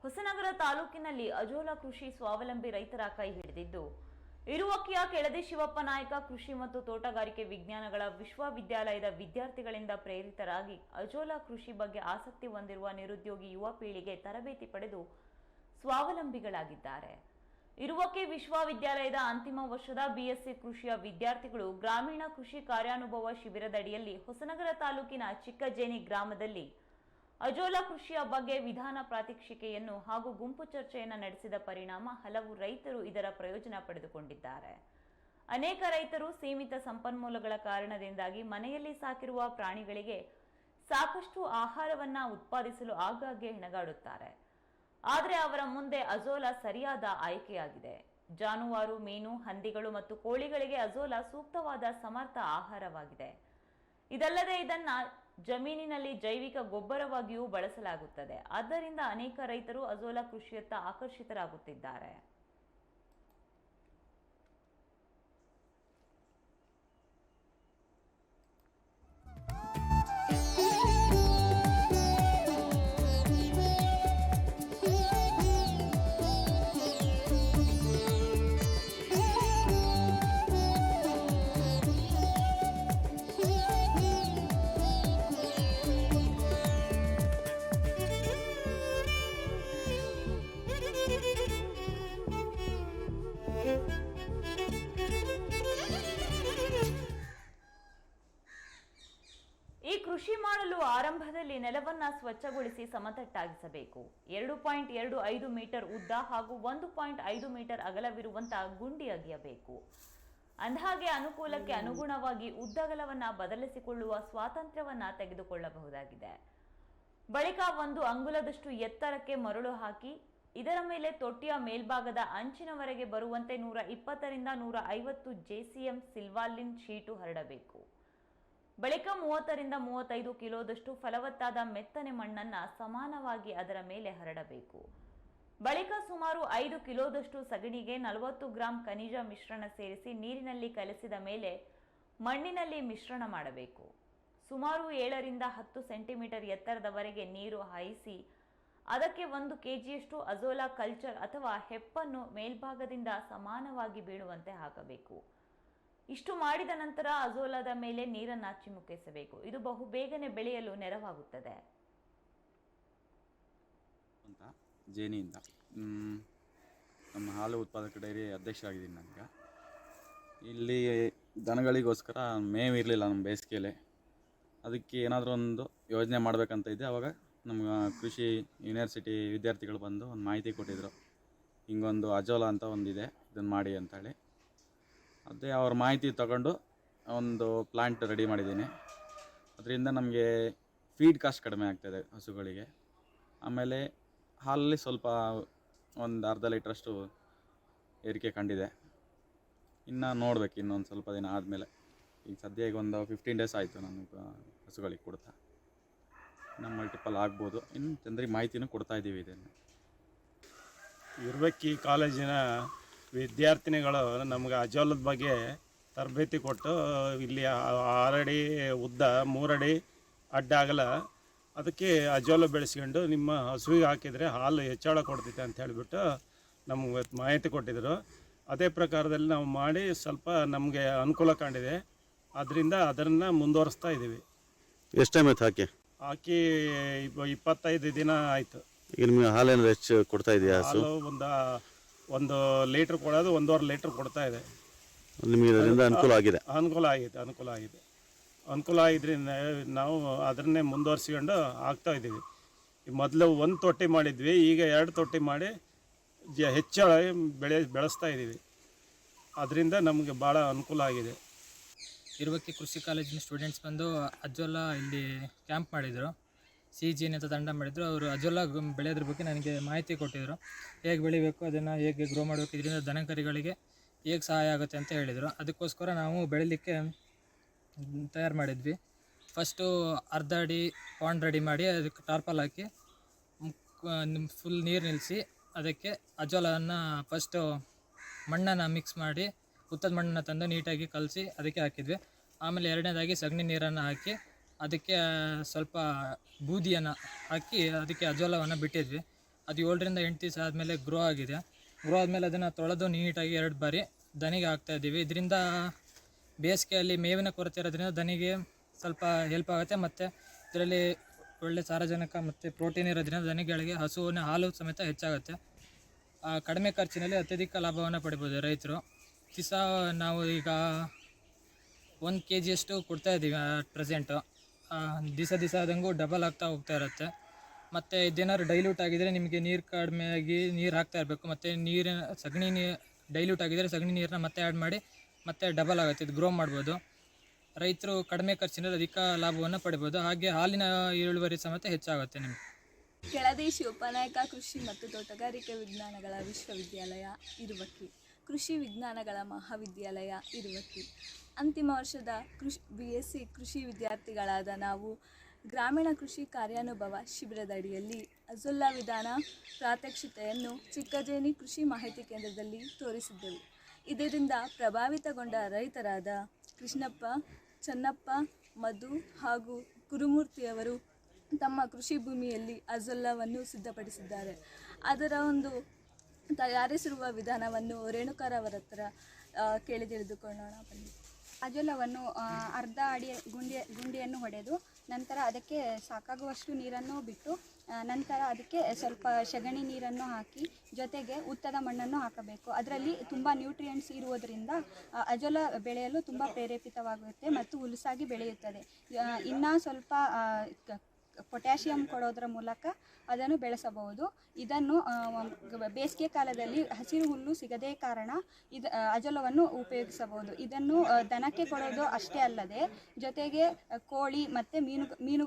ಹೊಸನಗರ ತಾಲೂಕಿನಲ್ಲಿ ಅಜೋಲಾ ಕೃಷಿ ಸ್ವಾವಲಂಬಿ ರೈತರ ಕೈ ಹಿಡಿದಿದ್ದು, ಇರುವಕ್ಕಿಯ ಕೆಳದಿ ಶಿವಪ್ಪ ನಾಯಕ ಕೃಷಿ ಮತ್ತು ತೋಟಗಾರಿಕೆ ವಿಜ್ಞಾನಗಳ ವಿಶ್ವವಿದ್ಯಾಲಯದ ವಿದ್ಯಾರ್ಥಿಗಳಿಂದ ಪ್ರೇರಿತರಾಗಿ ಅಜೋಲಾ ಕೃಷಿ ಬಗ್ಗೆ ಆಸಕ್ತಿ ಹೊಂದಿರುವ ನಿರುದ್ಯೋಗಿ ಯುವ ಪೀಳಿಗೆ ತರಬೇತಿ ಪಡೆದು ಸ್ವಾವಲಂಬಿಗಳಾಗಿದ್ದಾರೆ. ಇರುವಕ್ಕೆ ವಿಶ್ವವಿದ್ಯಾಲಯದ ಅಂತಿಮ ವರ್ಷದ ಬಿಎಸ್ಸಿ ಕೃಷಿಯ ವಿದ್ಯಾರ್ಥಿಗಳು ಗ್ರಾಮೀಣ ಕೃಷಿ ಕಾರ್ಯಾನುಭವ ಶಿಬಿರದಡಿಯಲ್ಲಿ ಹೊಸನಗರ ತಾಲೂಕಿನ ಚಿಕ್ಕಜೇನಿ ಗ್ರಾಮದಲ್ಲಿ ಅಜೋಲಾ ಕೃಷಿಯ ಬಗ್ಗೆ ವಿಧಾನ ಪ್ರಾತ್ಯಕ್ಷಿಕೆಯನ್ನು ಹಾಗೂ ಗುಂಪು ಚರ್ಚೆಯನ್ನು ನಡೆಸಿದ ಪರಿಣಾಮ ಹಲವು ರೈತರು ಇದರ ಪ್ರಯೋಜನ ಪಡೆದುಕೊಂಡಿದ್ದಾರೆ. ಅನೇಕ ರೈತರು ಸೀಮಿತ ಸಂಪನ್ಮೂಲಗಳ ಕಾರಣದಿಂದಾಗಿ ಮನೆಯಲ್ಲಿ ಸಾಕಿರುವ ಪ್ರಾಣಿಗಳಿಗೆ ಸಾಕಷ್ಟು ಆಹಾರವನ್ನ ಉತ್ಪಾದಿಸಲು ಆಗಾಗ್ಗೆ ಹೆಣಗಾಡುತ್ತಾರೆ. ಆದರೆ ಅವರ ಮುಂದೆ ಅಜೋಲಾ ಸರಿಯಾದ ಆಯ್ಕೆಯಾಗಿದೆ. ಜಾನುವಾರು, ಮೀನು, ಹಂದಿಗಳು ಮತ್ತು ಕೋಳಿಗಳಿಗೆ ಅಜೋಲಾ ಸೂಕ್ತವಾದ ಸಮರ್ಥ ಆಹಾರವಾಗಿದೆ. ಇದಲ್ಲದೆ ಇದನ್ನ ಜಮೀನಿನಲ್ಲಿ ಜೈವಿಕ ಗೊಬ್ಬರವಾಗಿಯೂ ಬಳಸಲಾಗುತ್ತದೆ. ಆದ್ದರಿಂದ ಅನೇಕ ರೈತರು ಅಜೋಲಾ ಕೃಷಿಯತ್ತ ಆಕರ್ಷಿತರಾಗುತ್ತಿದ್ದಾರೆ. ಈ ಕೃಷಿ ಮಾಡಲು ಆರಂಭದಲ್ಲಿ ನೆಲವನ್ನ ಸ್ವಚ್ಛಗೊಳಿಸಿ ಸಮತಟ್ಟಾಗಿಸಬೇಕು. 2.25 ಮೀಟರ್ ಉದ್ದ ಹಾಗೂ 1.5 ಮೀಟರ್ ಅಗಲವಿರುವಂತಹ ಗುಂಡಿ ಅಗೆಯಬೇಕು. ಅಂದಹಾಗೆ ಅನುಕೂಲಕ್ಕೆ ಅನುಗುಣವಾಗಿ ಉದ್ದಗಲವನ್ನ ಬದಲಿಸಿಕೊಳ್ಳುವ ಸ್ವಾತಂತ್ರ್ಯವನ್ನ ತೆಗೆದುಕೊಳ್ಳಬಹುದಾಗಿದೆ. ಬಳಿಕ 1 ಅಂಗುಲದಷ್ಟು ಎತ್ತರಕ್ಕೆ ಮರಳು ಹಾಕಿ ಇದರ ಮೇಲೆ ತೊಟ್ಟಿಯ ಮೇಲ್ಭಾಗದ ಅಂಚಿನವರೆಗೆ ಬರುವಂತೆ 120 ರಿಂದ 150 ಜೆಸಿಎಂ ಸಿಲ್ವಾಲಿನ್ ಶೀಟು ಹರಡಬೇಕು. ಬಳಿಕ 30 ರಿಂದ 35 ಕಿಲೋದಷ್ಟು ಫಲವತ್ತಾದ ಮೆತ್ತನೆ ಮಣ್ಣನ್ನ ಸಮಾನವಾಗಿ ಅದರ ಮೇಲೆ ಹರಡಬೇಕು. ಬಳಿಕ ಸುಮಾರು 5 ಕಿಲೋದಷ್ಟು ಸಗಣಿಗೆ 40 ಗ್ರಾಂ ಖನಿಜ ಮಿಶ್ರಣ ಸೇರಿಸಿ ನೀರಿನಲ್ಲಿ ಕಲಸಿದ ಮೇಲೆ ಮಣ್ಣಿನಲ್ಲಿ ಮಿಶ್ರಣ ಮಾಡಬೇಕು. ಸುಮಾರು 7 ರಿಂದ 10 ಸೆಂಟಿಮೀಟರ್ ಎತ್ತರದವರೆಗೆ ನೀರು ಹಾಯಿಸಿ ಅದಕ್ಕೆ 1 ಕೆಜಿಯಷ್ಟು ಅಜೋಲಾ ಕಲ್ಚರ್ ಅಥವಾ ಹೆಪ್ಪನ್ನು ಮೇಲ್ಭಾಗದಿಂದ ಸಮಾನವಾಗಿ ಬೀಳುವಂತೆ ಹಾಕಬೇಕು. ಇಷ್ಟು ಮಾಡಿದ ನಂತರ ಅಜೋಲಾದ ಮೇಲೆ ನೀರನ್ನು ಚಿಮುಕಿಸಬೇಕು. ಇದು ಬಹು ಬೇಗನೆ ಬೆಳೆಯಲು ನೆರವಾಗುತ್ತದೆ. ಅಂತ ಜೇನಿಯಿಂದ ನಮ್ಮ ಹಾಲು ಉತ್ಪಾದಕ ಡೈರಿ ಅಧ್ಯಕ್ಷರಾಗಿದ್ದೀನಿ. ನನಗೆ ಇಲ್ಲಿ ದನಗಳಿಗೋಸ್ಕರ ಮೇವು ಇರಲಿಲ್ಲ ನಮ್ಮ ಬೇಸಿಗೆಯಲ್ಲಿ. ಅದಕ್ಕೆ ಏನಾದರೂ ಒಂದು ಯೋಜನೆ ಮಾಡಬೇಕಂತ ಇದ್ದೆ. ಆವಾಗ ನಮ್ಮ ಕೃಷಿ ಯೂನಿವರ್ಸಿಟಿ ವಿದ್ಯಾರ್ಥಿಗಳು ಬಂದು ಒಂದು ಮಾಹಿತಿ ಕೊಟ್ಟಿದ್ದರು. ಹಿಂಗೊಂದು ಅಜೋಲಾ ಅಂತ ಒಂದಿದೆ, ಇದನ್ನು ಮಾಡಿ ಅಂತೇಳಿ. ಅದೇ ಅವ್ರ ಮಾಹಿತಿ ತಗೊಂಡು ಒಂದು ಪ್ಲಾಂಟ್ ರೆಡಿ ಮಾಡಿದ್ದೀನಿ. ಅದರಿಂದ ನಮಗೆ ಫೀಡ್ ಕಾಸ್ಟ್ ಕಡಿಮೆ ಆಗ್ತಾಯಿದೆ ಹಸುಗಳಿಗೆ. ಆಮೇಲೆ ಹಾಲಲ್ಲಿ ಸ್ವಲ್ಪ ಒಂದು ಅರ್ಧ ಲೀಟ್ರಷ್ಟು ಏರಿಕೆ ಕಂಡಿದೆ. ಇನ್ನು ನೋಡ್ಬೇಕು, ಇನ್ನೊಂದು ಸ್ವಲ್ಪ ದಿನ ಆದಮೇಲೆ. ಈಗ ಸದ್ಯ ಈಗ ಒಂದು 15 ಡೇಸ್ ಆಯಿತು ನಾನು ಹಸುಗಳಿಗೆ ಕೊಡ್ತಾ. ಇನ್ನು ಮಲ್ಟಿಪಲ್ ಆಗ್ಬೋದು. ಇನ್ನು ಜನರಿಗೆ ಮಾಹಿತಿನೂ ಕೊಡ್ತಾಯಿದ್ದೀವಿ. ಇದನ್ನು ಇರ್ವಕ್ಕಿ ಕಾಲೇಜಿನ ವಿದ್ಯಾರ್ಥಿನಿಗಳು ನಮಗೆ ಅಜೋಲದ ಬಗ್ಗೆ ತರಬೇತಿ ಕೊಟ್ಟು ಇಲ್ಲಿ 6 ಅಡಿ ಉದ್ದ 3 ಅಡಿ ಅಡ್ಡ ಆಗಲ್ಲ ಅದಕ್ಕೆ ಅಜೋಲ ಬೆಳೆಸ್ಕೊಂಡು ನಿಮ್ಮ ಹಸುವಿಗೆ ಹಾಕಿದರೆ ಹಾಲು ಹೆಚ್ಚಳ ಕೊಡ್ತೈತೆ ಅಂತ ಹೇಳಿಬಿಟ್ಟು ನಮಗೆ ಮಾಹಿತಿ ಕೊಟ್ಟಿದ್ದರು. ಅದೇ ಪ್ರಕಾರದಲ್ಲಿ ನಾವು ಮಾಡಿ ಸ್ವಲ್ಪ ನಮಗೆ ಅನುಕೂಲ ಕಂಡಿದೆ. ಅದರಿಂದ ಅದನ್ನು ಮುಂದುವರಿಸ್ತಾ ಇದ್ದೀವಿ. ಎಷ್ಟು ಟೈಮ್ ಆಯ್ತು ಹಾಕಿ 25 ದಿನ ಆಯಿತು. ಈಗ ನಿಮಗೆ ಹಾಲೇನು ಹೆಚ್ಚು ಕೊಡ್ತಾ ಇದೆಯಾ? ಹಾಲು ಒಂದು ಲೀಟ್ರ್ ಕೊಡೋದು 1.5 ಲೀಟ್ರ್ ಕೊಡ್ತಾ ಇದೆ. ನಿಮಗೆ ಅದರಿಂದ ಅನುಕೂಲ ಆಗಿದೆ? ಅನುಕೂಲ ಆಗಿದ್ರಿಂದ ನಾವು ಅದನ್ನೇ ಮುಂದುವರಿಸ್ಕೊಂಡು ಆಗ್ತಾ ಇದ್ದೀವಿ. ಮೊದಲು 1 ತೊಟ್ಟಿ ಮಾಡಿದ್ವಿ, ಈಗ 2 ತೊಟ್ಟಿ ಮಾಡಿ ಹೆಚ್ಚಳ ಬೆಳೆಸ್ತಾ ಇದ್ದೀವಿ. ಅದರಿಂದ ನಮಗೆ ಭಾಳ ಅನುಕೂಲ ಆಗಿದೆ. ಇರುವಕ್ಕಿ ಕೃಷಿ ಕಾಲೇಜಿನ ಸ್ಟೂಡೆಂಟ್ಸ್ ಬಂದು ಅಜೋಲಾ ಇಲ್ಲಿ ಕ್ಯಾಂಪ್ ಮಾಡಿದರು. CG ಅಂತ ತಂಡ ಮಾಡಿದರು. ಅವರು ಅಜೋಲಾ ಬೆಳೆಯೋದ್ರ ಬಗ್ಗೆ ನನಗೆ ಮಾಹಿತಿ ಕೊಟ್ಟಿದ್ದರು. ಹೇಗೆ ಬೆಳಿಬೇಕು, ಅದನ್ನು ಹೇಗೆ ಗ್ರೋ ಮಾಡಬೇಕು, ಇದರಿಂದ ದನಕರಿಗಳಿಗೆ ಹೇಗೆ ಸಹಾಯ ಆಗುತ್ತೆ ಅಂತ ಹೇಳಿದರು. ಅದಕ್ಕೋಸ್ಕರ ನಾವು ಬೆಳಿಲಿಕ್ಕೆ ತಯಾರು ಮಾಡಿದ್ವಿ. ಫಸ್ಟು ಅರ್ಧ ಅಡಿ ಪಾಂಡ್ ರೆಡಿ ಮಾಡಿ ಅದಕ್ಕೆ ಟಾರ್ಪಲ್ ಹಾಕಿ ಫುಲ್ ನೀರು ನಿಲ್ಲಿಸಿ ಅದಕ್ಕೆ ಅಜೋಲವನ್ನು ಫಸ್ಟು ಮಣ್ಣನ್ನು ಮಿಕ್ಸ್ ಮಾಡಿ ಉತ್ತದ ಮಣ್ಣನ್ನು ತಂದು ನೀಟಾಗಿ ಕಲಸಿ ಅದಕ್ಕೆ ಹಾಕಿದ್ವಿ. ಆಮೇಲೆ ಎರಡನೇದಾಗಿ ಸಗಣಿ ನೀರನ್ನು ಹಾಕಿ ಅದಕ್ಕೆ ಸ್ವಲ್ಪ ಬೂದಿಯನ್ನು ಹಾಕಿ ಅದಕ್ಕೆ ಅಜೋಲವನ್ನು ಬಿಟ್ಟಿದ್ವಿ. ಅದು 7ರಿಂದ 8 ದಿವಸ ಆದಮೇಲೆ ಗ್ರೋ ಆಗಿದೆ. ಗ್ರೋ ಆದಮೇಲೆ ಅದನ್ನು ತೊಳೆದು ನೀಟಾಗಿ 2 ಬಾರಿ ದನಿಗೆ ಹಾಕ್ತಾಯಿದ್ದೀವಿ. ಇದರಿಂದ ಬೇಸಿಗೆಯಲ್ಲಿ ಮೇವಿನ ಕೊರತೆ ಇರೋದ್ರಿಂದ ದನಿಗೆ ಸ್ವಲ್ಪ ಹೆಲ್ಪ್ ಆಗುತ್ತೆ. ಮತ್ತು ಇದರಲ್ಲಿ ಒಳ್ಳೆ ಸಾರಜನಕ ಮತ್ತು ಪ್ರೋಟೀನ್ ಇರೋದ್ರಿಂದ ದನಿಗಳಿಗೆ ಹಸುವಿನ ಹಾಲು ಸಮೇತ ಹೆಚ್ಚಾಗುತ್ತೆ. ಕಡಿಮೆ ಖರ್ಚಿನಲ್ಲಿ ಅತ್ಯಧಿಕ ಲಾಭವನ್ನು ಪಡಿಬೋದು ರೈತರು. ದಿವಸ ನಾವು ಈಗ 1 kg ಕೊಡ್ತಾಯಿದ್ದೀವಿ ಪ್ರೆಸೆಂಟು. ದಿವಸ ಆದಂಗೂ ಡಬಲ್ ಆಗ್ತಾ ಹೋಗ್ತಾ ಇರುತ್ತೆ. ಮತ್ತು ಇದೇನಾದ್ರು ಡೈಲ್ಯೂಟ್ ಆಗಿದರೆ ನಿಮಗೆ ನೀರು ಕಡಿಮೆ ಆಗಿ ನೀರು ಹಾಕ್ತಾ ಇರಬೇಕು. ಮತ್ತು ನೀರಿನ ಸಗಣಿ ಡೈಲ್ಯೂಟ್ ಆಗಿದ್ದರೆ ಸಗಣಿ ನೀರನ್ನ ಮತ್ತೆ ಆ್ಯಡ್ ಮಾಡಿ ಮತ್ತೆ ಡಬಲ್ ಆಗುತ್ತೆ, ಇದು ಗ್ರೋ ಮಾಡ್ಬೋದು. ರೈತರು ಕಡಿಮೆ ಖರ್ಚಿನಲ್ಲಿ ಅಧಿಕ ಲಾಭವನ್ನು ಪಡಿಬೋದು. ಹಾಗೆ ಹಾಲಿನ ಇಳುವರಿ ಸಮೇತ ಹೆಚ್ಚಾಗುತ್ತೆ ನಿಮಗೆ. ಕೆಳದಿ ಶಿವಪ್ಪನಾಯಕ ಕೃಷಿ ಮತ್ತು ತೋಟಗಾರಿಕೆ ವಿಜ್ಞಾನಗಳ ವಿಶ್ವವಿದ್ಯಾಲಯ ಇರುವಕ್ಕಿ, ಕೃಷಿ ವಿಜ್ಞಾನಗಳ ಮಹಾವಿದ್ಯಾಲಯ ಇರುವಕ್ಕಿ. ಅಂತಿಮ ವರ್ಷದ BSc ಕೃಷಿ ವಿದ್ಯಾರ್ಥಿಗಳಾದ ನಾವು ಗ್ರಾಮೀಣ ಕೃಷಿ ಕಾರ್ಯಾನುಭವ ಶಿಬಿರದ ಅಡಿಯಲ್ಲಿ ಅಜೊಲ್ಲಾ ವಿಧಾನ ಪ್ರಾತ್ಯಕ್ಷಿತೆಯನ್ನು ಚಿಕ್ಕಜೇನಿ ಕೃಷಿ ಮಾಹಿತಿ ಕೇಂದ್ರದಲ್ಲಿ ತೋರಿಸಿದ್ದೆವು. ಇದರಿಂದ ಪ್ರಭಾವಿತಗೊಂಡ ರೈತರಾದ ಕೃಷ್ಣಪ್ಪ, ಚನ್ನಪ್ಪ, ಮಧು ಹಾಗೂ ಗುರುಮೂರ್ತಿಯವರು ತಮ್ಮ ಕೃಷಿ ಭೂಮಿಯಲ್ಲಿ ಅಜೊಲ್ಲಾವನ್ನು ಸಿದ್ಧಪಡಿಸಿದ್ದಾರೆ. ಅದರ ಒಂದು ತಯಾರಿಸಿರುವ ವಿಧಾನವನ್ನು ರೇಣುಕಾರವರ ಹತ್ರ ಕೇಳಿ ತಿಳಿದುಕೊಳ್ಳೋಣ ಬನ್ನಿ. ಅಜೊಲ್ಲವನ್ನು ಅರ್ಧ ಅಡಿ ಗುಂಡಿಯನ್ನು ಹೊಡೆದು ನಂತರ ಅದಕ್ಕೆ ಸಾಕಾಗುವಷ್ಟು ನೀರನ್ನು ಬಿಟ್ಟು ನಂತರ ಅದಕ್ಕೆ ಸ್ವಲ್ಪ ಸಗಣಿ ನೀರನ್ನು ಹಾಕಿ ಜೊತೆಗೆ ಉತ್ತದ ಮಣ್ಣನ್ನು ಹಾಕಬೇಕು. ಅದರಲ್ಲಿ ತುಂಬ ನ್ಯೂಟ್ರಿಯೆಂಟ್ಸ್ ಇರುವುದರಿಂದ ಅಜೊಲ್ಲ ಬೆಳೆಯಲು ತುಂಬ ಪ್ರೇರೇಪಿತವಾಗುತ್ತೆ ಮತ್ತು ಹುಲಸಾಗಿ ಬೆಳೆಯುತ್ತದೆ. ಇನ್ನೂ ಸ್ವಲ್ಪ ಪೊಟ್ಯಾಷಿಯಂ ಕೊಡೋದರ ಮೂಲಕ ಅದನ್ನು ಬೆಳೆಸಬಹುದು. ಇದನ್ನು ಬೇಸಿಗೆ ಕಾಲದಲ್ಲಿ ಹಸಿರು ಹುಲ್ಲು ಸಿಗದೇ ಕಾರಣ ಅಜೊಲ್ಲವನ್ನು ಉಪಯೋಗಿಸಬಹುದು. ಇದನ್ನು ದನಕ್ಕೆ ಕೊಡೋದು ಅಷ್ಟೇ ಅಲ್ಲದೆ ಜೊತೆಗೆ ಕೋಳಿ ಮತ್ತು ಮೀನು